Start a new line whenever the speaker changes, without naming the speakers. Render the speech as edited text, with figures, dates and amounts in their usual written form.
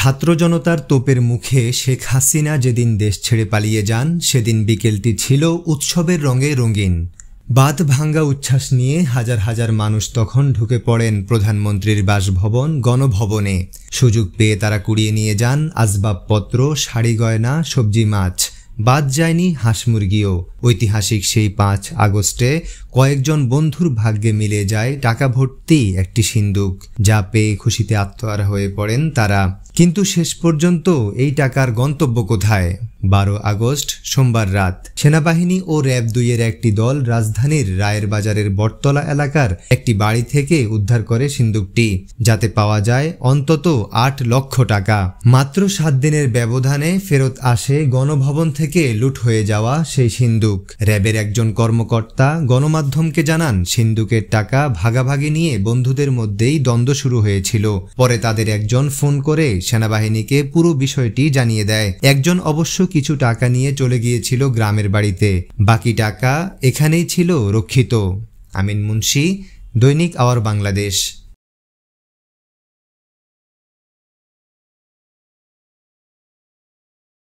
ছাত্র জনতার তোপের মুখে শেখ হাসিনা যেদিন দেশ ছেড়ে পালিয়ে যান সেদিন বিকেলটি ছিল উৎসবের রঙে রঙিন। বাঁধ ভাঙ্গা উচ্ছ্বাস নিয়ে হাজার হাজার মানুষ তখন ঢুকে পড়েন প্রধানমন্ত্রীর বাসভবন গণভবনে। সুযোগ পেয়ে তারা কুড়িয়ে নিয়ে যান আসবাবপত্র, শাড়ি গয়না, সবজি মাছ। বাদ যায়নি হাঁস মুরগিও। ঐতিহাসিক সেই 5 আগস্টে কয়েকজন বন্ধুর ভাগ্যে মিলে যায় টাকা ভর্তি একটি সিন্দুক, যা পেয়ে খুশিতে আত্মহারা হয়ে পড়েন তারা। কিন্তু শেষ পর্যন্ত এই টাকার গন্তব্য কোথায়? 12 আগস্ট সোমবার রাত সেনাবাহিনী ও র‍্যাব 2-এর একটি দল রাজধানীর রায়ের বাজারের বটতলা এলাকার একটি বাড়ি থেকে উদ্ধার করে সিন্দুকটি, যাতে পাওয়া যায় অন্তত 8 লক্ষ টাকা। মাত্র 7 দিনের ব্যবধানে ফেরত আসে গণভবন থেকে লুট হয়ে যাওয়া সেই সিন্দুক। র‍্যাবের একজন কর্মকর্তা গণমাধ্যমকে জানান, সিন্দুকের টাকা ভাগাভাগি নিয়ে বন্ধুদের মধ্যেই দ্বন্দ্ব শুরু হয়েছিল। পরে তাদের একজন ফোন করে সেনাবাহিনীকে পুরো বিষয়টি জানিয়ে দেয়। একজন অবশ্য কিছু টাকা নিয়ে চলে গিয়েছিল গ্রামের বাড়িতে, বাকি টাকা এখানেই ছিল রক্ষিত। আমিন মুন্সি, দৈনিক আওয়ার বাংলাদেশ।